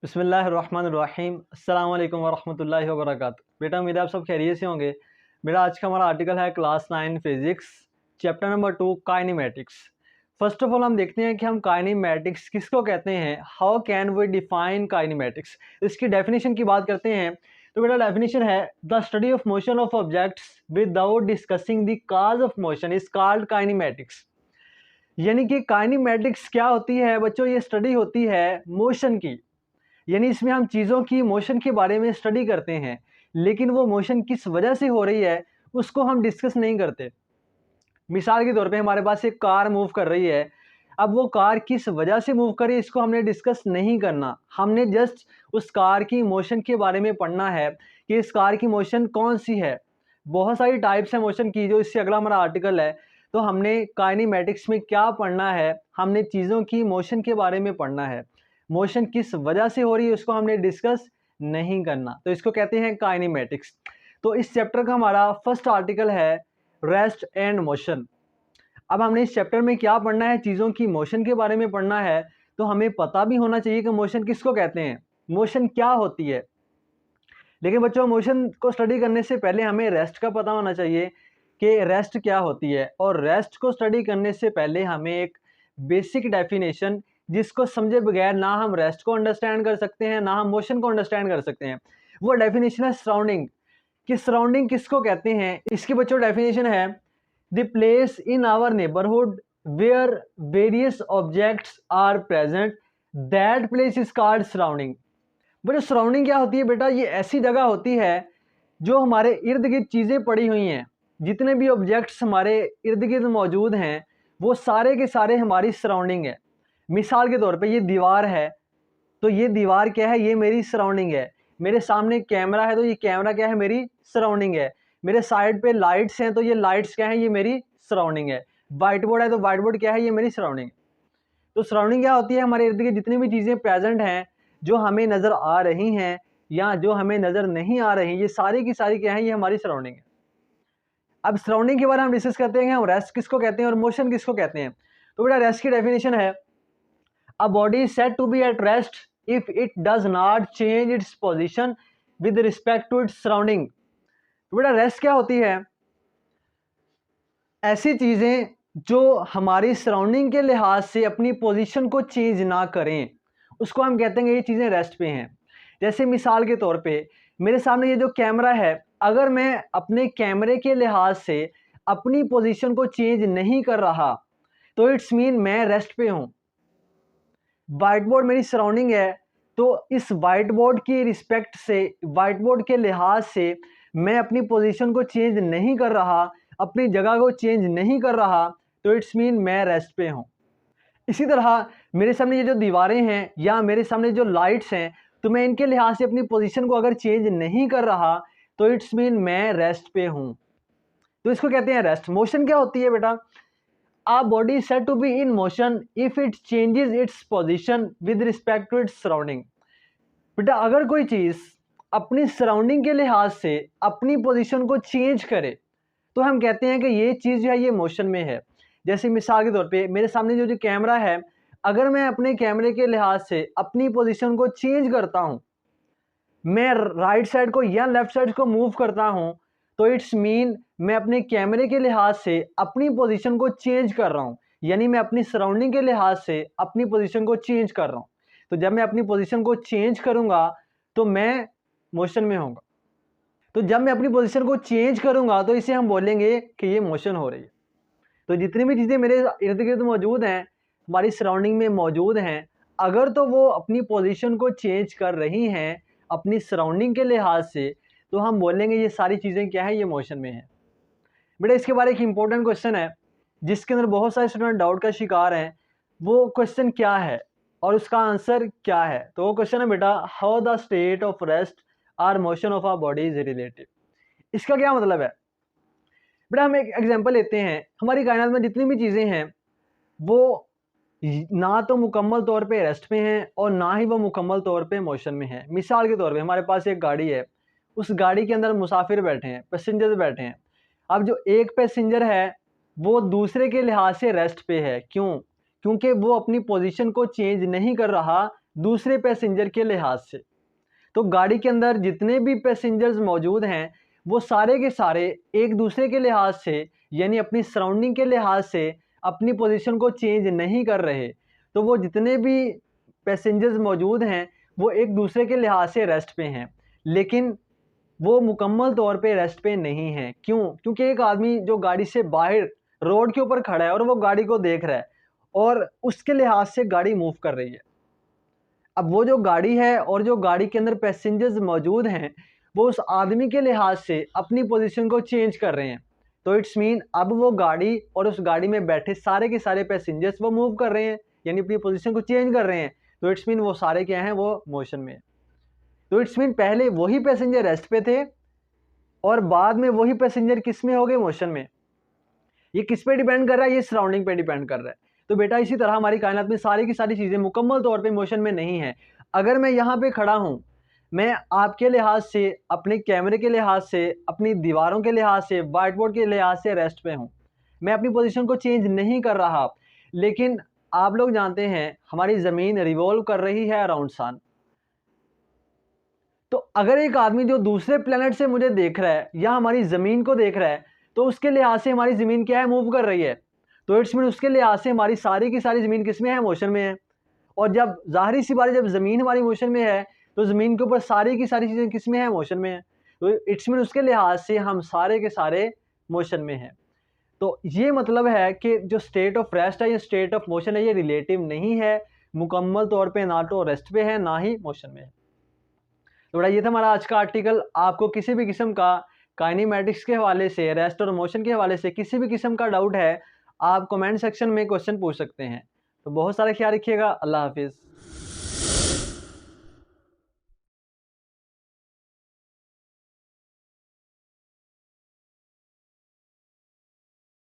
बिस्मिल्लाहिर्रहमानिर्रहीम अस्सलाम वालेकुम वरहमतुल्लाहि वबरकातुहू। बेटा उम्मीद है आप सब खैरियत से होंगे। मेरा आज का हमारा आर्टिकल है class 9 physics chapter number 2 kinematics. First of all हम देखते हैं कि हम काइनेमैटिक्स किसको कहते हैं, how can we define kinematics. इसकी डेफिनेशन की बात करते हैं तो बेटा डेफिनेशन है the study of motion of objects without discussing the cause of motion is called kinematics. यानी कि काइनेमैटिक्स क्या होती है बच्चों, ये स्टडी होती है मोशन की। यानी इसमें हम चीज़ों की मोशन के बारे में स्टडी करते हैं, लेकिन वो मोशन किस वजह से हो रही है उसको हम डिस्कस नहीं करते। मिसाल के तौर पे हमारे पास एक कार मूव कर रही है, अब वो कार किस वजह से मूव कर रही है इसको हमने डिस्कस नहीं करना। हमने जस्ट उस कार की मोशन के बारे में पढ़ना है कि इस कार की मोशन कौन सी है। बहुत सारी टाइप्स है मोशन की, जो इससे अगला हमारा आर्टिकल है। तो हमने काइनेमैटिक्स में क्या पढ़ना है, हमने चीज़ों की मोशन के बारे में पढ़ना है। मोशन किस वजह से हो रही है उसको हमने डिस्कस नहीं करना, तो इसको कहते हैं काइनेमैटिक्स। तो इस चैप्टर का हमारा फर्स्ट आर्टिकल है रेस्ट एंड मोशन। अब हमने इस चैप्टर में क्या पढ़ना है, चीज़ों की मोशन के बारे में पढ़ना है। तो हमें पता भी होना चाहिए कि मोशन किसको कहते हैं, मोशन क्या होती है। लेकिन बच्चों मोशन को स्टडी करने से पहले हमें रेस्ट का पता होना चाहिए कि रेस्ट क्या होती है। और रेस्ट को स्टडी करने से पहले हमें एक बेसिक डेफिनेशन, जिसको समझे बगैर ना हम रेस्ट को अंडरस्टैंड कर सकते हैं ना हम मोशन को अंडरस्टैंड कर सकते हैं, वो डेफिनेशन है सराउंडिंग। कि सराउंडिंग किसको कहते हैं, इसकी बच्चों डेफिनेशन है the place in our neighbourhood where various objects are present, that place is called surrounding. But surrounding क्या होती है बेटा, ये ऐसी जगह होती है जो हमारे इर्द गिर्द चीज़ें पड़ी हुई हैं। जितने भी ऑब्जेक्ट्स हमारे इर्द गिर्द मौजूद हैं वो सारे के सारे हमारी सराउंडिंग है। मिसाल के तौर पे ये दीवार है, तो ये दीवार क्या है, ये मेरी सराउंडिंग है। मेरे सामने कैमरा है तो ये कैमरा क्या है, मेरी सराउंडिंग है। मेरे साइड पे लाइट्स हैं तो ये लाइट्स क्या है, ये मेरी सराउंडिंग है। व्हाइट बोर्ड है तो व्हाइट बोर्ड क्या है, ये मेरी सराउंडिंग है। तो सराउंडिंग क्या होती है, हमारे इर्द गिर्द जितनी भी चीज़ें प्रेजेंट हैं, जो हमें नज़र आ रही हैं या जो हमें नज़र नहीं आ रही, ये सारी की सारी क्या है, ये हमारी सराउंडिंग है। अब सराउंडिंग के बारे में हम डिस्कस करते हैं, हम रेस्ट किसको कहते हैं और मोशन किसको कहते हैं। तो बेटा रेस्ट की डेफिनेशन है a body is said to be at rest if it does not change its position with respect to its surrounding. तो बेटा रेस्ट क्या होती है, ऐसी चीज़ें जो हमारी सराउंडिंग के लिहाज से अपनी पोजीशन को चेंज ना करें, उसको हम कहते हैं ये चीज़ें रेस्ट पे हैं। जैसे मिसाल के तौर पे मेरे सामने ये जो कैमरा है, अगर मैं अपने कैमरे के लिहाज से अपनी पोजीशन को चेंज नहीं कर रहा तो इट्स मीन मैं रेस्ट पे हूँ। वाइट बोर्ड मेरी सराउंडिंग है, तो इस वाइट बोर्ड की रिस्पेक्ट से, वाइट बोर्ड के लिहाज से मैं अपनी पोजीशन को चेंज नहीं कर रहा, अपनी जगह को चेंज नहीं कर रहा, तो इट्स मीन मैं रेस्ट पे हूँ। इसी तरह मेरे सामने ये जो दीवारें हैं या मेरे सामने जो लाइट्स हैं, तो मैं इनके लिहाज से अपनी पोजीशन को अगर चेंज नहीं कर रहा तो इट्स मीन मैं रेस्ट पे हूँ। तो इसको कहते हैं रेस्ट। मोशन क्या होती है बेटा, a body is said to be in motion if it changes its position with respect to its surrounding। बेटा अगर कोई चीज़ अपनी सराउंडिंग के लिहाज से अपनी पोजीशन को चेंज करे तो हम कहते हैं कि ये चीज़ जो है ये मोशन में है। जैसे मिसाल के तौर पे मेरे सामने जो कैमरा है, अगर मैं अपने कैमरे के लिहाज से अपनी पोजीशन को चेंज करता हूँ, मैं राइट साइड को या लेफ्ट साइड को मूव करता हूँ, तो इट्स मीन मैं अपने कैमरे के लिहाज से अपनी पोजीशन को चेंज कर रहा हूँ। यानी मैं अपनी सराउंडिंग के लिहाज से अपनी पोजीशन को चेंज कर रहा हूँ। तो जब मैं अपनी पोजीशन को चेंज करूँगा तो मैं मोशन में होऊंगा। तो जब मैं अपनी पोजीशन को चेंज करूँगा तो इसे हम बोलेंगे कि ये मोशन हो रही है। तो जितनी भी चीज़ें मेरे इर्द गिर्द मौजूद हैं, हमारी सराउंडिंग में मौजूद हैं, अगर तो वो अपनी पोजीशन को चेंज कर रही हैं अपनी सराउंडिंग के लिहाज से, तो हम बोलेंगे ये सारी चीज़ें क्या है, ये मोशन में है। बेटा इसके बारे एक इंपॉर्टेंट क्वेश्चन है जिसके अंदर बहुत सारे स्टूडेंट डाउट का शिकार हैं। वो क्वेश्चन क्या है और उसका आंसर क्या है, तो वो क्वेश्चन है बेटा how the state of rest or motion of our body is relative. इसका क्या मतलब है बेटा, हम एक एग्जांपल लेते हैं। हमारी कायनात में जितनी भी चीज़ें हैं वो ना तो मुकम्मल तौर पे रेस्ट में हैं और ना ही वो मुकम्मल तौर पे मोशन में है। मिसाल के तौर पे हमारे पास एक गाड़ी है, उस गाड़ी के अंदर मुसाफिर बैठे हैं, पैसेंजर्स बैठे हैं। अब जो एक पैसेंजर है वो दूसरे के लिहाज से रेस्ट पे है, क्यों? क्योंकि वो अपनी पोजीशन को चेंज नहीं कर रहा दूसरे पैसेंजर के लिहाज से। तो गाड़ी के अंदर जितने भी पैसेंजर्स मौजूद हैं वो सारे के सारे एक दूसरे के लिहाज से यानी अपनी सराउंडिंग के लिहाज से अपनी पोजीशन को चेंज नहीं कर रहे। तो वो जितने भी पैसेंजर्स मौजूद हैं वो एक दूसरे के लिहाज से रेस्ट पे हैं, लेकिन वो मुकम्मल तौर पे रेस्ट पे नहीं है। क्यों? क्योंकि एक आदमी जो गाड़ी से बाहर रोड के ऊपर खड़ा है और वो गाड़ी को देख रहा है और उसके लिहाज से गाड़ी मूव कर रही है। अब वो जो गाड़ी है और जो गाड़ी के अंदर पैसेंजर्स मौजूद हैं वो उस आदमी के लिहाज से अपनी पोजीशन को चेंज कर रहे हैं। तो इट्स मीन अब वो गाड़ी और उस गाड़ी में बैठे सारे के सारे पैसेंजर्स वो मूव कर रहे हैं यानी अपनी पोजीशन को चेंज कर रहे हैं। तो इट्स मीन वो सारे क्या हैं, वो मोशन में है। तो इट्स मीन पहले वही पैसेंजर रेस्ट पे थे और बाद में वही पैसेंजर किस में हो गए, मोशन में। ये किस पे डिपेंड कर रहा है, ये सराउंडिंग पे डिपेंड कर रहा है। तो बेटा इसी तरह हमारी कायनात में सारी की सारी चीज़ें मुकम्मल तौर पे मोशन में नहीं है। अगर मैं यहाँ पे खड़ा हूँ, मैं आपके लिहाज से, अपने कैमरे के लिहाज से, अपनी दीवारों के लिहाज से, वाइट बोर्ड के लिहाज से रेस्ट पे हूँ, मैं अपनी पोजीशन को चेंज नहीं कर रहा। लेकिन आप लोग जानते हैं हमारी ज़मीन रिवॉल्व कर रही है अराउंड सन। तो अगर एक आदमी जो दूसरे प्लेनेट से मुझे देख रहा है या हमारी ज़मीन को देख रहा है तो उसके लिहाज से हमारी ज़मीन क्या है, मूव कर रही है। तो इट्स मीन उसके लिहाज से हमारी सारी की सारी ज़मीन किस में है, मोशन में है। और जब ज़ाहिर सी बात है जब ज़मीन हमारी मोशन में है तो ज़मीन के ऊपर सारी की सारी चीज़ें किस में है, मोशन में है। तो इट्स मीन उसके लिहाज से हम सारे के सारे मोशन में हैं। तो ये मतलब है कि जो स्टेट ऑफ रेस्ट है या स्टेट ऑफ मोशन है ये रिलेटिव नहीं है, मुकम्मल तौर पे ना तो रेस्ट पे है ना ही मोशन में है। तो बड़ा ये था हमारा आज का आर्टिकल। आपको किसी भी किस्म का काइनेमैटिक्स के हवाले से, रेस्ट और मोशन के हवाले से किसी भी किस्म का डाउट है, आप कमेंट सेक्शन में क्वेश्चन पूछ सकते हैं। तो बहुत सारा ख्याल रखिएगा। अल्लाह हाफिज़।